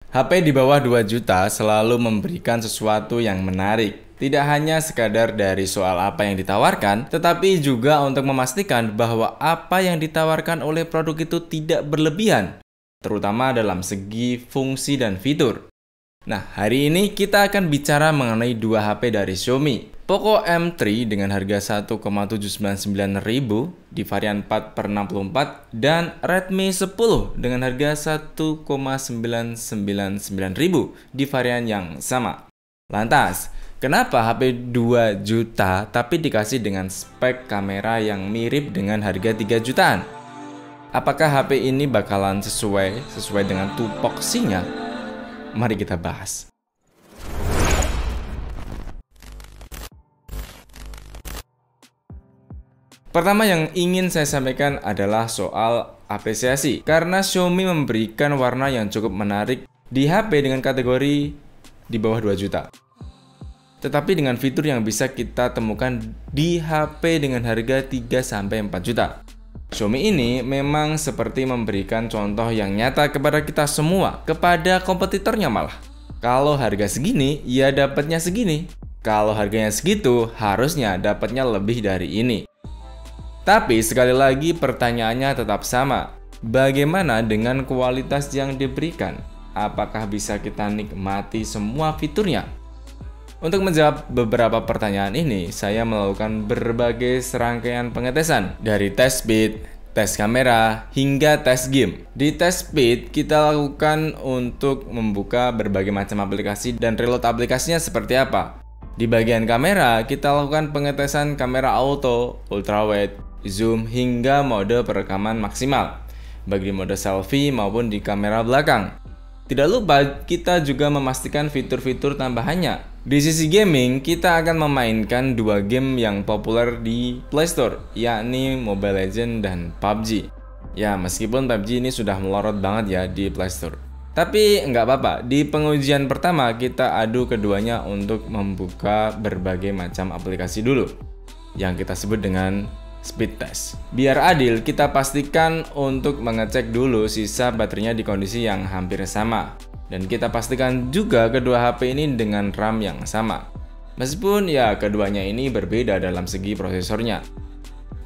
HP di bawah 2 juta selalu memberikan sesuatu yang menarik. Tidak hanya sekadar dari soal apa yang ditawarkan, tetapi juga untuk memastikan bahwa apa yang ditawarkan oleh produk itu tidak berlebihan, terutama dalam segi fungsi dan fitur. Nah, hari ini kita akan bicara mengenai dua HP dari Xiaomi. Poco M3 dengan harga 1,799.000 di varian 4/64 dan Redmi 10 dengan harga 1,999.000 di varian yang sama. Lantas, kenapa HP 2 juta tapi dikasih dengan spek kamera yang mirip dengan harga 3 jutaan? Apakah HP ini bakalan sesuai dengan tupoksinya? Mari kita bahas. Pertama yang ingin saya sampaikan adalah soal apresiasi. Karena Xiaomi memberikan warna yang cukup menarik di HP dengan kategori di bawah 2 juta. Tetapi dengan fitur yang bisa kita temukan di HP dengan harga 3-4 juta. Xiaomi ini memang seperti memberikan contoh yang nyata kepada kita semua, kepada kompetitornya malah. Kalau harga segini, ya dapatnya segini. Kalau harganya segitu, harusnya dapatnya lebih dari ini. Tapi sekali lagi pertanyaannya tetap sama. Bagaimana dengan kualitas yang diberikan? Apakah bisa kita nikmati semua fiturnya? Untuk menjawab beberapa pertanyaan ini, saya melakukan berbagai serangkaian pengetesan dari tes speed, tes kamera, hingga tes game. Di tes speed, kita lakukan untuk membuka berbagai macam aplikasi dan reload aplikasinya seperti apa. Di bagian kamera, kita lakukan pengetesan kamera auto, ultrawide, zoom, hingga mode perekaman maksimal, baik di mode selfie maupun di kamera belakang. Tidak lupa, kita juga memastikan fitur-fitur tambahannya. Di sisi gaming, kita akan memainkan dua game yang populer di Play Store, yakni Mobile Legends dan PUBG. Ya, meskipun PUBG ini sudah melorot banget ya di Play Store. Tapi nggak apa-apa, di pengujian pertama kita adu keduanya untuk membuka berbagai macam aplikasi dulu, yang kita sebut dengan speed test. Biar adil, kita pastikan untuk mengecek dulu sisa baterainya di kondisi yang hampir sama. Dan kita pastikan juga kedua HP ini dengan RAM yang sama. Meskipun ya keduanya ini berbeda dalam segi prosesornya.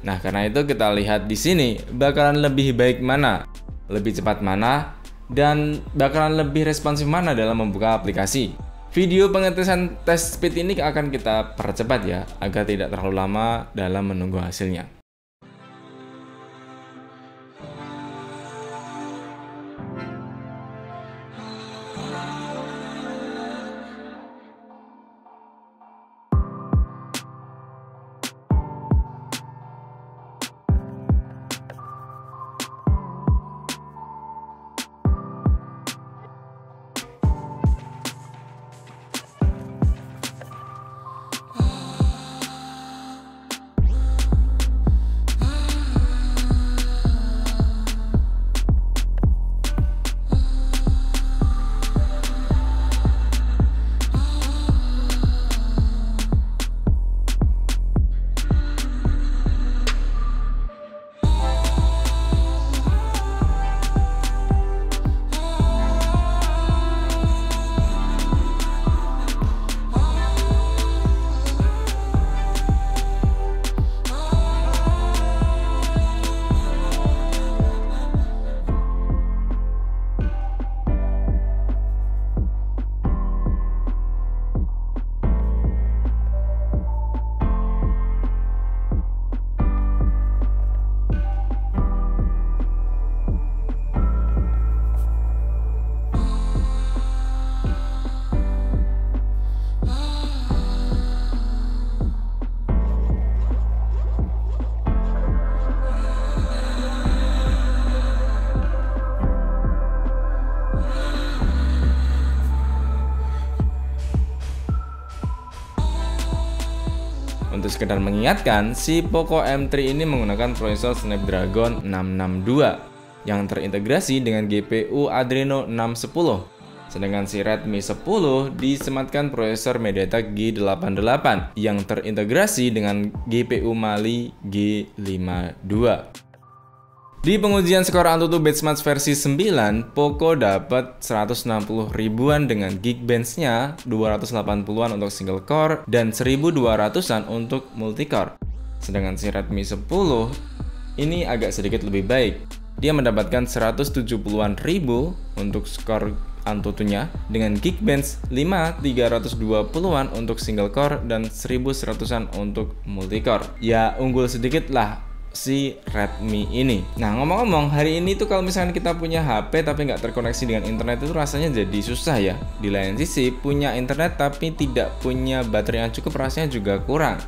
Nah, karena itu kita lihat di sini bakalan lebih baik mana, lebih cepat mana, dan bakalan lebih responsif mana dalam membuka aplikasi. Video pengetesan tes speed ini akan kita percepat ya, agar tidak terlalu lama dalam menunggu hasilnya. Untuk sekedar mengingatkan, si Poco M3 ini menggunakan prosesor Snapdragon 662 yang terintegrasi dengan GPU Adreno 610. Sedangkan si Redmi 10 disematkan prosesor MediaTek G88 yang terintegrasi dengan GPU Mali G52. Di pengujian skor AnTuTu Benchmark versi 9, Poco dapat 160 ribuan dengan Geekbench-nya 280-an untuk single core dan 1200-an untuk multicore. Sedangkan si Redmi 10 ini agak sedikit lebih baik. Dia mendapatkan 170-an ribu untuk skor AnTuTu-nya dengan Geekbench 320-an untuk single core dan 1100-an untuk multicore. Ya unggul sedikit lah si Redmi ini. Nah ngomong-ngomong, hari ini tuh kalau misalkan kita punya HP tapi nggak terkoneksi dengan internet itu rasanya jadi susah ya. Di lain sisi punya internet tapi tidak punya baterai yang cukup rasanya juga kurang.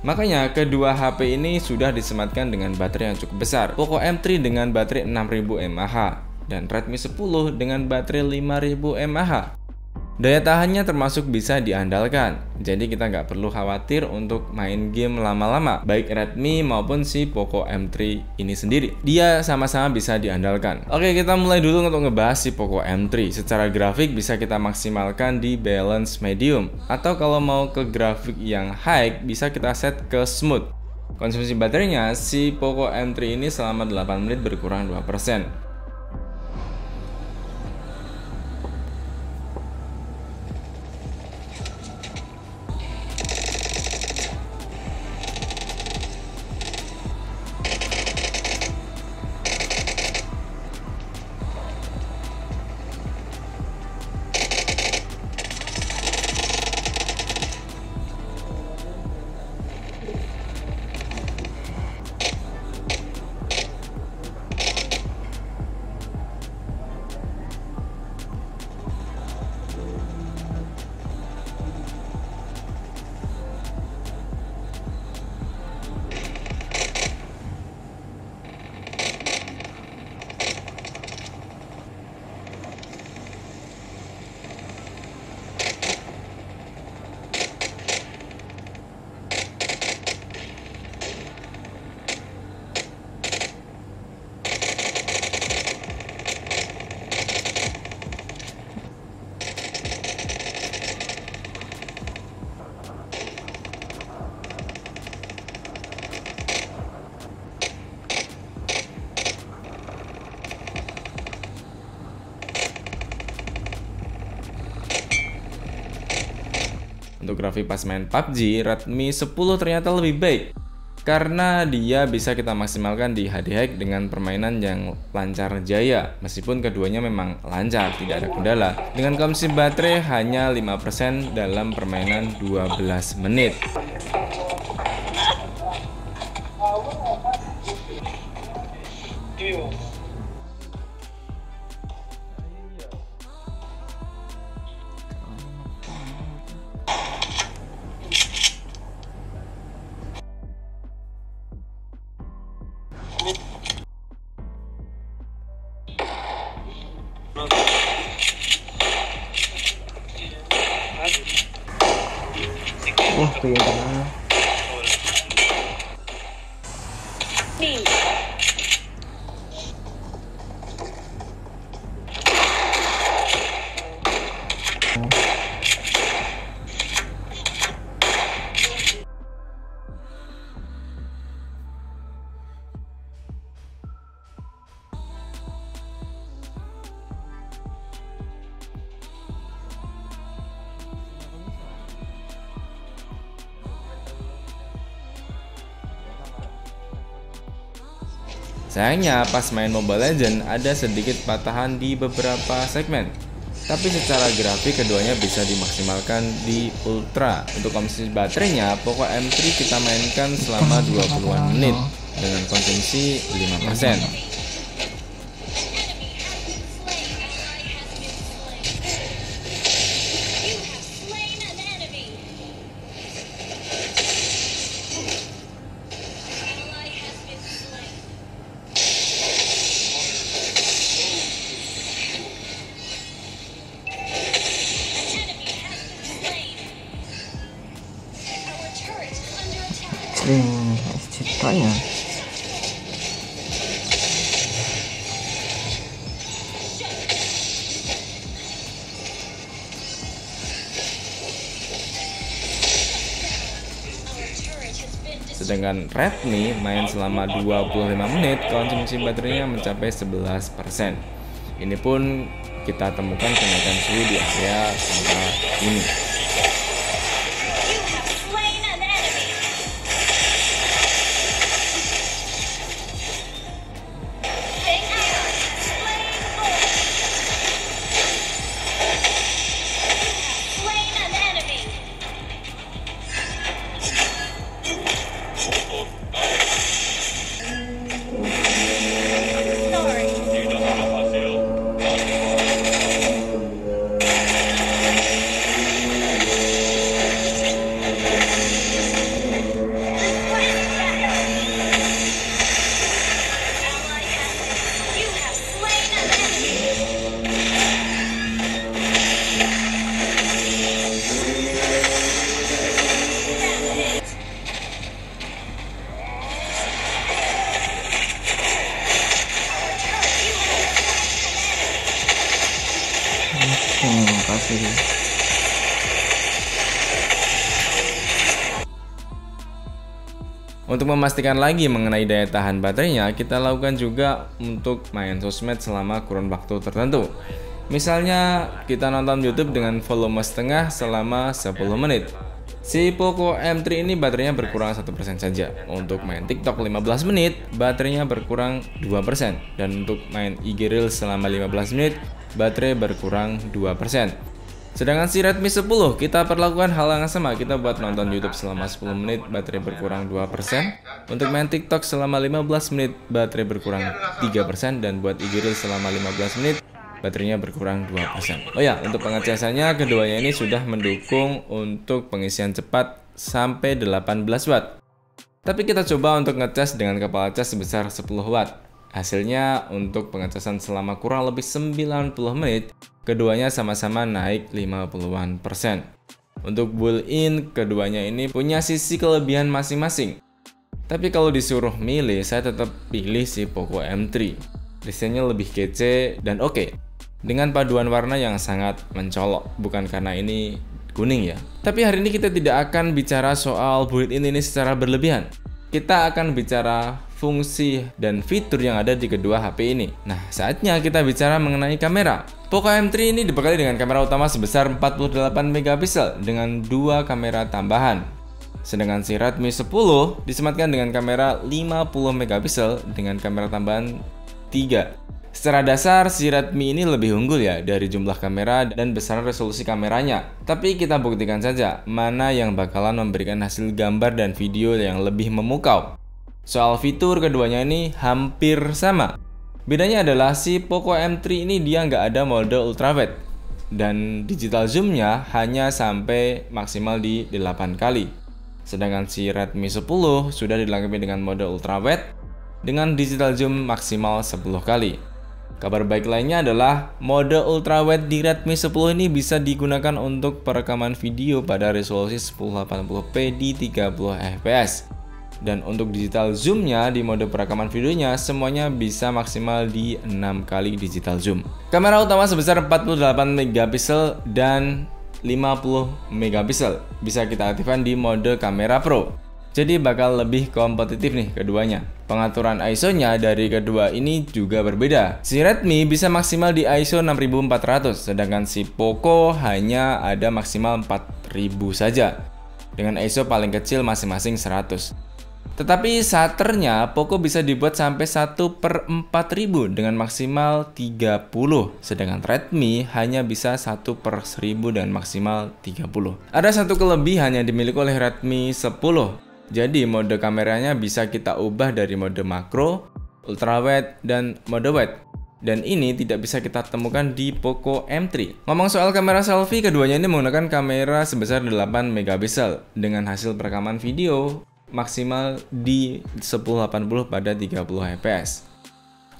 Makanya kedua HP ini sudah disematkan dengan baterai yang cukup besar. Poco M3 dengan baterai 6000 mAh dan Redmi 10 dengan baterai 5000 mAh. Daya tahannya termasuk bisa diandalkan, jadi kita nggak perlu khawatir untuk main game lama-lama, baik Redmi maupun si Poco M3 ini sendiri. Dia sama-sama bisa diandalkan. Oke, kita mulai dulu untuk ngebahas si Poco M3. Secara grafik bisa kita maksimalkan di balance medium, atau kalau mau ke grafik yang high bisa kita set ke smooth. Konsumsi baterainya si Poco M3 ini selama 8 menit berkurang 2%. Untuk grafik pas main PUBG, Redmi 10 ternyata lebih baik karena dia bisa kita maksimalkan di HD High dengan permainan yang lancar jaya. Meskipun keduanya memang lancar, tidak ada kendala. Dengan konsumsi baterai hanya 5% dalam permainan 12 menit. Pintar. Sayangnya pas main Mobile Legends ada sedikit patahan di beberapa segmen. Tapi secara grafik keduanya bisa dimaksimalkan di Ultra. Untuk konsumsi baterainya, Poco M3 kita mainkan selama 20-an menit dengan konsumsi 5%. Ceritanya Sedangkan Redmi main selama 25 menit, konsumsi baterainya mencapai 11%. Ini pun kita temukan kenaikan suhu di area kamera ini. Makasih. Untuk memastikan lagi mengenai daya tahan baterainya, kita lakukan juga untuk main sosmed selama kurun waktu tertentu. Misalnya kita nonton YouTube dengan volume setengah selama 10 menit. Si Poco M3 ini baterainya berkurang 1% saja. Untuk main TikTok 15 menit, baterainya berkurang 2%. Dan untuk main IG Reels selama 15 menit, baterai berkurang 2%. Sedangkan si Redmi 10, kita perlakukan hal yang sama. Kita buat nonton YouTube selama 10 menit, baterai berkurang 2%. Untuk main TikTok selama 15 menit, baterai berkurang 3%. Dan buat IG Reels selama 15 menit, baterainya berkurang 2%. Oh ya, untuk pengecasannya, keduanya ini sudah mendukung untuk pengisian cepat sampai 18 watt. Tapi kita coba untuk ngecas dengan kepala cas sebesar 10 watt. Hasilnya untuk pengecasan selama kurang lebih 90 menit, keduanya sama-sama naik 50-an%. Untuk built-in, keduanya ini punya sisi kelebihan masing-masing. Tapi kalau disuruh milih, saya tetap pilih si Poco M3. Desainnya lebih kece dan oke, dengan paduan warna yang sangat mencolok. Bukan karena ini kuning ya. Tapi hari ini kita tidak akan bicara soal built-in ini secara berlebihan. Kita akan bicara fungsi dan fitur yang ada di kedua HP ini. Nah, saatnya kita bicara mengenai kamera. Poco M3 ini dibekali dengan kamera utama sebesar 48 megapiksel dengan 2 kamera tambahan. Sedangkan si Redmi 10 disematkan dengan kamera 50 megapiksel dengan kamera tambahan 3. Secara dasar, si Redmi ini lebih unggul ya dari jumlah kamera dan besaran resolusi kameranya. Tapi kita buktikan saja mana yang bakalan memberikan hasil gambar dan video yang lebih memukau. Soal fitur, keduanya ini hampir sama. Bedanya adalah si Poco M3 ini dia nggak ada mode ultrawide. Dan digital zoomnya hanya sampai maksimal di 8 kali. Sedangkan si Redmi 10 sudah dilengkapi dengan mode ultrawide dengan digital zoom maksimal 10 kali. Kabar baik lainnya adalah mode ultrawide di Redmi 10 ini bisa digunakan untuk perekaman video pada resolusi 1080p di 30 fps. Dan untuk digital zoomnya di mode perekaman videonya semuanya bisa maksimal di 6 kali digital zoom. Kamera utama sebesar 48 megapiksel dan 50 megapiksel bisa kita aktifkan di mode kamera pro. Jadi bakal lebih kompetitif nih keduanya. Pengaturan ISO-nya dari kedua ini juga berbeda. Si Redmi bisa maksimal di ISO 6400, sedangkan si Poco hanya ada maksimal 4000 saja. Dengan ISO paling kecil masing-masing 100. Tetapi shutternya Poco bisa dibuat sampai 1/4000 dengan maksimal 30, sedangkan Redmi hanya bisa 1/1000 dengan maksimal 30. Ada satu kelebihan yang dimiliki oleh Redmi 10. Jadi mode kameranya bisa kita ubah dari mode makro, ultrawide, dan mode wide. Dan ini tidak bisa kita temukan di Poco M3. Ngomong soal kamera selfie, keduanya ini menggunakan kamera sebesar 8 megapiksel dengan hasil perekaman video maksimal di 1080 pada 30 fps.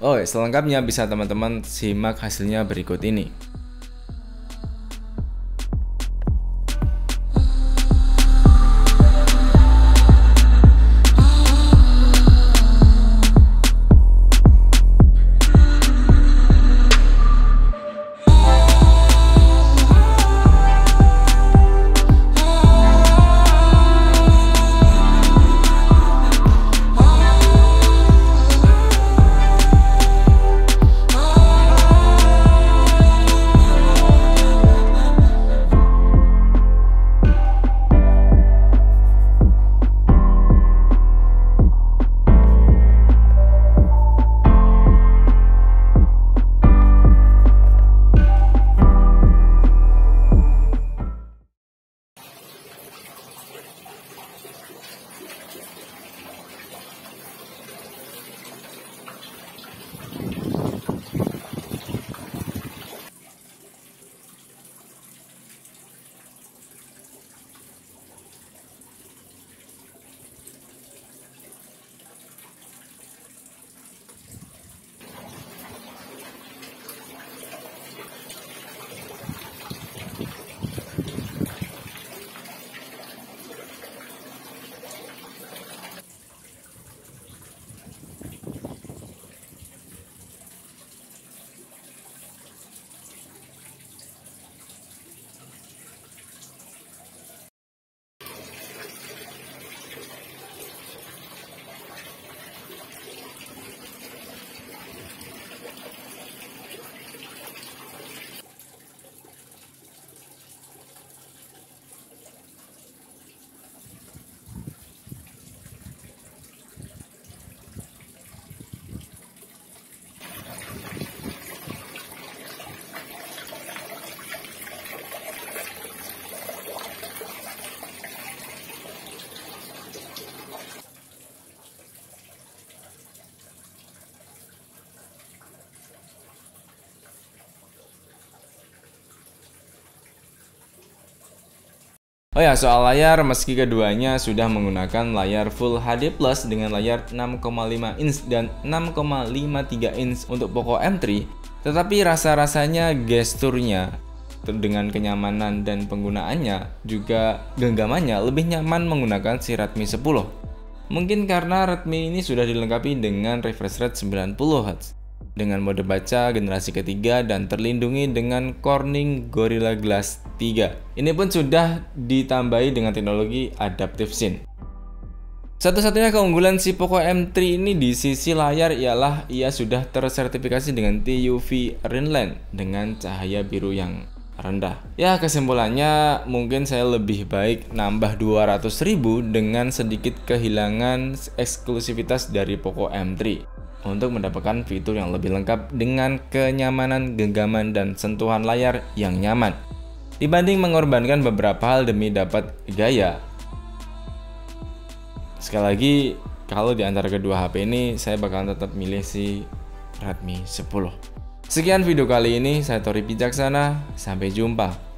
Oh, selengkapnya bisa teman-teman simak hasilnya berikut ini. Oh ya, soal layar, meski keduanya sudah menggunakan layar Full HD Plus dengan layar 6,5 inch dan 6,53 inch untuk Poco M3, tetapi rasa-rasanya, gesturnya, dengan kenyamanan dan penggunaannya, juga genggamannya lebih nyaman menggunakan si Redmi 10. Mungkin karena Redmi ini sudah dilengkapi dengan refresh rate 90Hz, dengan mode baca generasi ketiga dan terlindungi dengan Corning Gorilla Glass 3. Ini pun sudah ditambahi dengan teknologi Adaptive Sync. Satu-satunya keunggulan si Poco M3 ini di sisi layar ialah ia sudah tersertifikasi dengan TUV Rinland dengan cahaya biru yang rendah. Ya, kesimpulannya mungkin saya lebih baik nambah 200.000 dengan sedikit kehilangan eksklusivitas dari Poco M3 untuk mendapatkan fitur yang lebih lengkap dengan kenyamanan, genggaman, dan sentuhan layar yang nyaman, dibanding mengorbankan beberapa hal demi dapat gaya. Sekali lagi, kalau di antara kedua HP ini, saya bakalan tetap milih si Redmi 10. Sekian video kali ini, saya Tori Pijaksana, sampai jumpa.